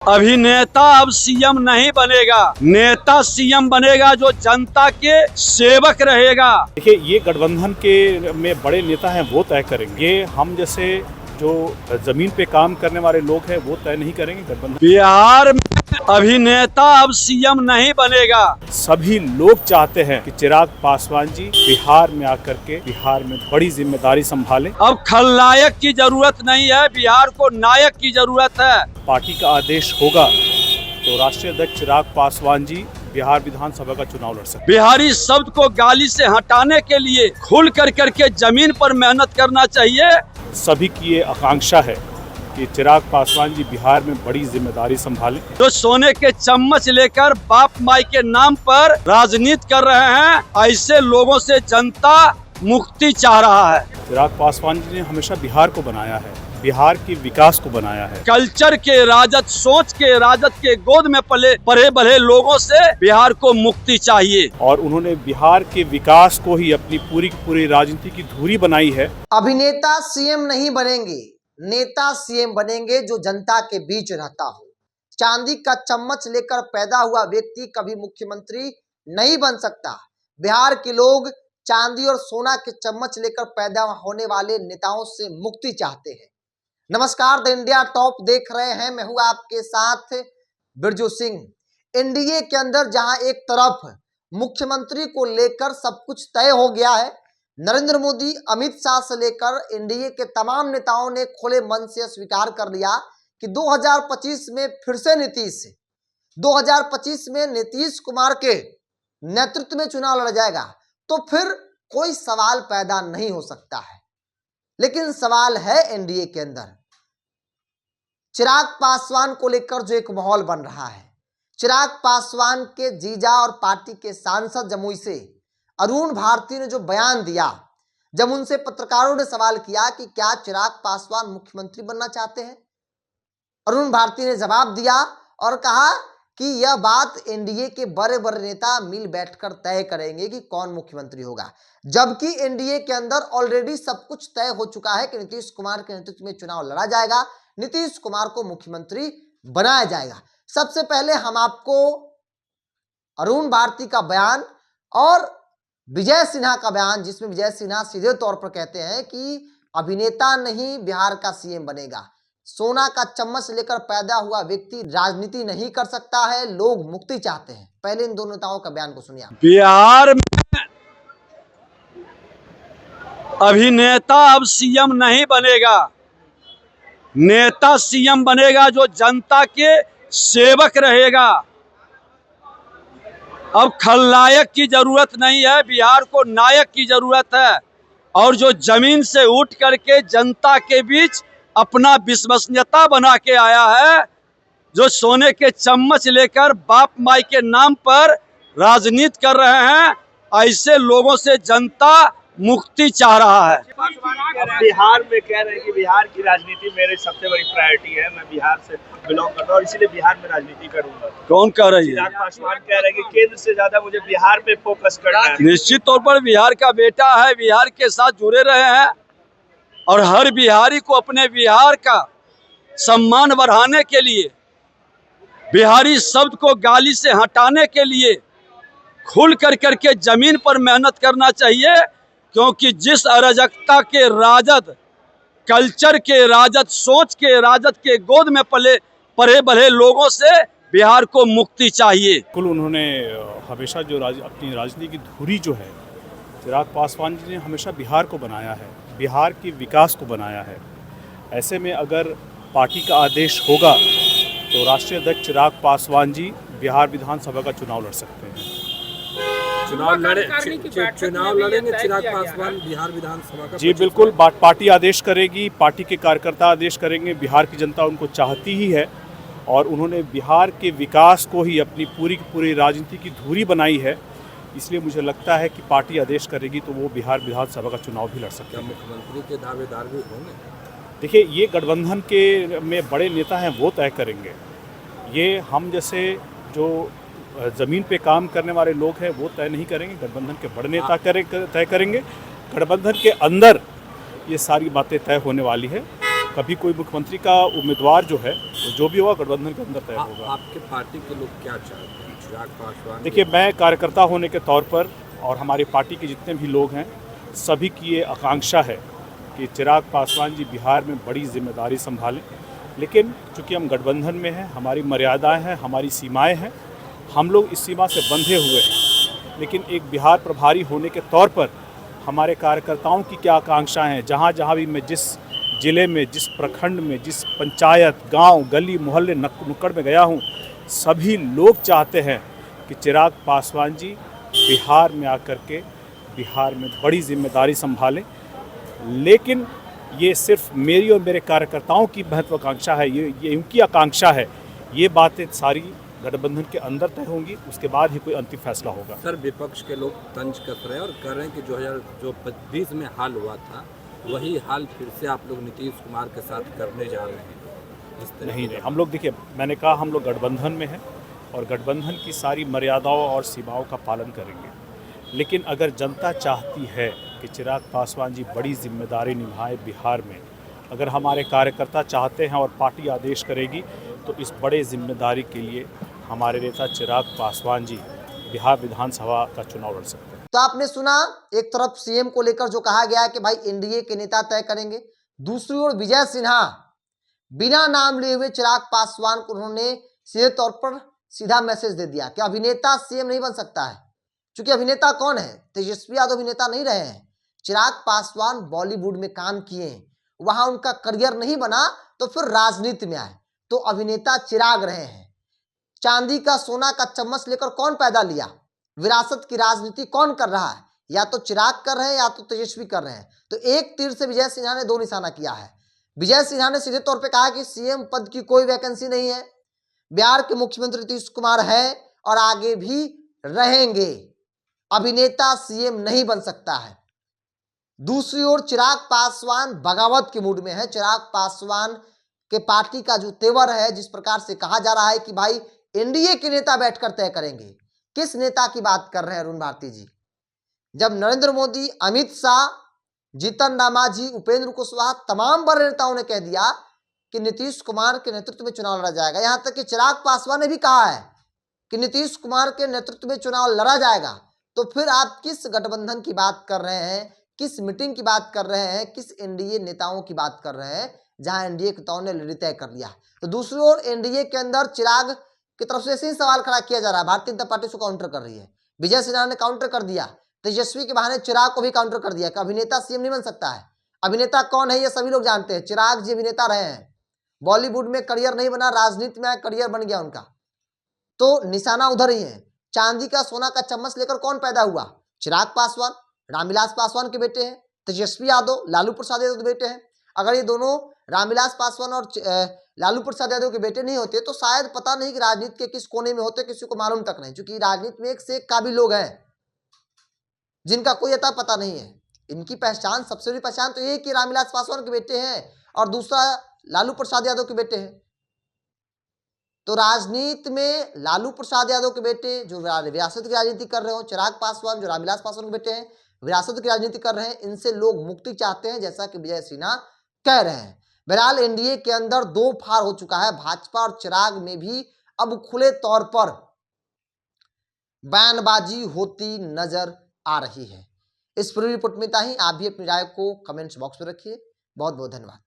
अभिनेता अब सीएम नहीं बनेगा, नेता सीएम बनेगा जो जनता के सेवक रहेगा। देखिए, ये गठबंधन के में बड़े नेता हैं वो तय करेंगे। ये हम जैसे जो जमीन पे काम करने वाले लोग हैं वो तय नहीं करेंगे। गठबंधन बिहार में अभिनेता अब सीएम नहीं बनेगा। सभी लोग चाहते हैं कि चिराग पासवान जी बिहार में आकर के बिहार में बड़ी जिम्मेदारी संभालें। अब खलनायक की जरूरत नहीं है, बिहार को नायक की जरूरत है। पार्टी का आदेश होगा तो राष्ट्रीय अध्यक्ष चिराग पासवान जी बिहार विधानसभा का चुनाव लड़ सकते। बिहारी शब्द को गाली से हटाने के लिए खुल करके जमीन पर मेहनत करना चाहिए। सभी की ये आकांक्षा है कि चिराग पासवान जी बिहार में बड़ी जिम्मेदारी संभालें। जो सोने के चम्मच लेकर बाप माई के नाम पर राजनीति कर रहे हैं, ऐसे लोगों से जनता मुक्ति चाह रहा है। चिराग पासवान जी ने हमेशा बिहार को बनाया है, बिहार के विकास को बनाया है। कल्चर के राजद, सोच के राजद के गोद में पले बढ़े लोगों से बिहार को मुक्ति चाहिए। और उन्होंने बिहार के विकास को ही अपनी पूरी राजनीति की धुरी बनाई है। अभिनेता सीएम नहीं बनेंगे, नेता सीएम बनेंगे जो जनता के बीच रहता हो। चांदी का चम्मच लेकर पैदा हुआ व्यक्ति कभी मुख्यमंत्री नहीं बन सकता। बिहार के लोग चांदी और सोना के चम्मच लेकर पैदा होने वाले नेताओं से मुक्ति चाहते हैं। नमस्कार, द इंडिया टॉप देख रहे हैं। मैं हूं आपके साथ बिरजू सिंह। एनडीए के अंदर जहां एक तरफ मुख्यमंत्री को लेकर सब कुछ तय हो गया है, नरेंद्र मोदी, अमित शाह से लेकर एनडीए के तमाम नेताओं ने खुले मन से स्वीकार कर लिया कि 2025 में फिर से 2025 में नीतीश कुमार के नेतृत्व में चुनाव लड़ा जाएगा। तो फिर कोई सवाल पैदा नहीं हो सकता है। लेकिन सवाल है एनडीए के अंदर चिराग पासवान को लेकर जो एक माहौल बन रहा है। चिराग पासवान के जीजा और पार्टी के सांसद जमुई से अरुण भारती ने जो बयान दिया, जब उनसे पत्रकारों ने सवाल किया कि क्या चिराग पासवान मुख्यमंत्री बनना चाहते हैं, अरुण भारती ने जवाब दिया और कहा कि यह बात एनडीए के बड़े बड़े नेता मिल बैठकर तय करेंगे कि कौन मुख्यमंत्री होगा। जबकि एनडीए के अंदर ऑलरेडी सब कुछ तय हो चुका है कि नीतीश कुमार के नेतृत्व में चुनाव लड़ा जाएगा, नीतीश कुमार को मुख्यमंत्री बनाया जाएगा। सबसे पहले हम आपको अरुण भारती का बयान और विजय सिन्हा का बयान, जिसमें विजय सिन्हा सीधे तौर पर कहते हैं कि अभिनेता नहीं बिहार का सीएम बनेगा, सोना का चम्मच लेकर पैदा हुआ व्यक्ति राजनीति नहीं कर सकता है, लोग मुक्ति चाहते हैं। पहले इन दोनों नेताओं का बयान को सुनिए। बिहार में अभिनेता अब सीएम नहीं बनेगा, नेता सीएम बनेगा जो जनता के सेवक रहेगा। अब खलनायक की जरूरत नहीं है, बिहार को नायक की जरूरत है। और जो जमीन से उठ करके जनता के बीच अपना विश्वसनीयता बना के आया है, जो सोने के चम्मच लेकर बाप माई के नाम पर राजनीति कर रहे हैं, ऐसे लोगों से जनता मुक्ति चाह रहा है। बिहार में कह रहे हैं कि बिहार की राजनीति मेरी सबसे बड़ी प्रायोरिटी है, मैं बिहार से बिलोंग करता हूं और इसीलिए बिहार में राजनीति करूंगा। कौन कह रही है? चिराग पासवान कह रहे हैं कि केंद्र से ज्यादा मुझे बिहार पे फोकस करना है। निश्चित तौर पर बिहार का बेटा है, बिहार के साथ जुड़े रहे हैं और हर बिहारी को अपने बिहार का सम्मान बढ़ाने के लिए, बिहारी शब्द को गाली से हटाने के लिए खुल करके जमीन पर मेहनत करना चाहिए। क्योंकि जिस अराजकता के राजद, कल्चर के राजद, सोच के राजद के गोद में पले बढ़े लोगों से बिहार को मुक्ति चाहिए। कुल उन्होंने हमेशा जो अपनी राजनीति की धुरी जो है, चिराग पासवान जी ने हमेशा बिहार को बनाया है, बिहार के विकास को बनाया है। ऐसे में अगर पार्टी का आदेश होगा तो राष्ट्रीय अध्यक्ष चिराग पासवान जी बिहार विधानसभा का चुनाव लड़ सकते हैं। चुनाव लड़ेंगे चिराग पासवान बिहार विधानसभा का? जी बिल्कुल, पार्टी आदेश करेगी, पार्टी के कार्यकर्ता आदेश करेंगे। बिहार की जनता उनको चाहती ही है और उन्होंने बिहार के विकास को ही अपनी पूरी राजनीति की धुरी बनाई है। इसलिए मुझे लगता है कि पार्टी आदेश करेगी तो वो बिहार विधानसभा का चुनाव भी लड़ सकते हैं। मुख्यमंत्री के दावेदार भी होंगे? देखिए, ये गठबंधन के में बड़े नेता हैं वो तय करेंगे। ये हम जैसे जो ज़मीन पे काम करने वाले लोग हैं वो तय नहीं करेंगे, गठबंधन के बड़े नेता तय करेंगे। गठबंधन के अंदर ये सारी बातें तय होने वाली है। कभी कोई मुख्यमंत्री का उम्मीदवार जो है वो जो भी होगा गठबंधन के अंदर तय होगा। आपके पार्टी के लोग क्या चाहते हैं? चिराग पासवान, देखिए, मैं कार्यकर्ता होने के तौर पर और हमारी पार्टी के जितने भी लोग हैं सभी की ये आकांक्षा है कि चिराग पासवान जी बिहार में बड़ी जिम्मेदारी संभालें। लेकिन चूँकि हम गठबंधन में हैं, हमारी मर्यादाएं हैं, हमारी सीमाएं हैं, हम लोग इस सीमा से बंधे हुए हैं। लेकिन एक बिहार प्रभारी होने के तौर पर हमारे कार्यकर्ताओं की क्या आकांक्षाएं हैं, जहाँ जहाँ भी मैं जिस ज़िले में, जिस प्रखंड में, जिस पंचायत, गांव, गली, मोहल्ले, नुक्कड़ में गया हूँ, सभी लोग चाहते हैं कि चिराग पासवान जी बिहार में आकर के बिहार में बड़ी जिम्मेदारी संभालें। लेकिन ये सिर्फ मेरी और मेरे कार्यकर्ताओं की महत्वाकांक्षा है, ये उनकी आकांक्षा है। ये बातें सारी गठबंधन के अंदर तय होंगी, उसके बाद ही कोई अंतिम फैसला होगा। सर, विपक्ष के लोग तंज कस रहे हैं और कह रहे हैं कि 2020 में हाल हुआ था वही हाल फिर से आप लोग नीतीश कुमार के साथ करने जा रहे हैं। इस तरह नहीं, हम लोग, देखिए, मैंने कहा हम लोग गठबंधन में हैं और गठबंधन की सारी मर्यादाओं और सीमाओं का पालन करेंगे। लेकिन अगर जनता चाहती है कि चिराग पासवान जी बड़ी जिम्मेदारी निभाएं बिहार में, अगर हमारे कार्यकर्ता चाहते हैं और पार्टी आदेश करेगी, तो इस बड़े जिम्मेदारी के लिए हमारे नेता चिराग पासवान जी बिहार विधानसभा का चुनाव लड़ सकते हैं। तो आपने सुना, एक तरफ सीएम को लेकर जो कहा गया है कि भाई एनडीए के नेता तय करेंगे, दूसरी ओर विजय सिन्हा बिना नाम लिए हुए चिराग पासवान को उन्होंने सीधे तौर पर सीधा मैसेज दे दिया कि अभिनेता सीएम नहीं बन सकता है। क्योंकि अभिनेता कौन है? तेजस्वी यादव अभिनेता नहीं रहे हैं। चिराग पासवान बॉलीवुड में काम किए, वहां उनका करियर नहीं बना तो फिर राजनीति में आए, तो अभिनेता चिराग रहे हैं। चांदी का सोना का चम्मच लेकर कौन पैदा लिया? विरासत की राजनीति कौन कर रहा है? या तो चिराग कर रहे हैं या तो तेजस्वी कर रहे हैं। तो एक तीर से विजय सिन्हा ने दो निशाना किया है। विजय सिन्हा ने सीधे तौर पे कहा कि सीएम पद की कोई वैकेंसी नहीं है, बिहार के मुख्यमंत्री नीतीश कुमार है और आगे भी रहेंगे, अभिनेता सीएम नहीं बन सकता है। दूसरी ओर चिराग पासवान बगावत के मूड में है। चिराग पासवान के पार्टी का जो तेवर है, जिस प्रकार से कहा जा रहा है कि भाई एनडीए के नेता बैठकर तय करेंगे। किस नेता की बात कर रहे हैं अरुण भारती जी? जब नरेंद्र मोदी, अमित शाह, जीतन राम मांझी, उपेंद्र कुशवाहा, तमाम बड़े नेताओं ने कह दिया कि नीतीश कुमार के नेतृत्व में चुनाव लड़ा जाएगा, यहां तक कि चिराग पासवान ने भी कहा है कि नीतीश कुमार के नेतृत्व में चुनाव लड़ा जाएगा, तो फिर आप किस गठबंधन की बात कर रहे हैं, किस मीटिंग की बात कर रहे हैं, किस एनडीए नेताओं की बात कर रहे हैं जहां एनडीए के नेताओं ने लड़ी तय कर लिया? तो दूसरी ओर एनडीए के अंदर चिराग की तरफ से ऐसे ही सवाल खड़ा किया जा रहा है, भारतीय जनता पार्टी उसको काउंटर कर रही है। विजय सिन्हा ने काउंटर कर दिया, तेजस्वी के बहाने चिराग को भी काउंटर कर दिया कि अभिनेता सीएम नहीं बन सकता है। अभिनेता कौन है ये सभी लोग जानते हैं, चिराग जी अभिनेता रहे हैं, बॉलीवुड में करियर नहीं बना, राजनीति में करियर बन गया उनका, तो निशाना उधर ही है। चांदी का सोना का चम्मच लेकर कौन पैदा हुआ? चिराग पासवान, रामविलास पासवान के बेटे हैं, तेजस्वी यादव, लालू प्रसाद यादव के बेटे हैं। अगर ये दोनों रामविलास पासवान और लालू प्रसाद यादव के बेटे नहीं होते तो शायद पता नहीं कि राजनीति के किस कोने में होते, किसी को मालूम तक नहीं, क्योंकि राजनीति में एक से एक काबिल लोग हैं जिनका कोई अता पता नहीं है। इनकी पहचान, सबसे बड़ी पहचान तो ये कि रामविलास पासवान के बेटे हैं और दूसरा लालू प्रसाद यादव के बेटे हैं। तो राजनीति में लालू प्रसाद यादव के बेटे जो विरासत की राजनीति कर रहे हो, चिराग पासवान जो रामविलास पासवान के बेटे हैं विरासत की राजनीति कर रहे हैं, इनसे लोग मुक्ति चाहते हैं, जैसा कि विजय सिन्हा कह रहे हैं। बहरहाल एनडीए के अंदर दो फाड़ हो चुका है, भाजपा और चिराग में भी अब खुले तौर पर बयानबाजी होती नजर आ रही है। इस पूरी रिपोर्ट में इतना ही। आप भी अपनी राय को कमेंट्स बॉक्स में रखिए। बहुत बहुत धन्यवाद।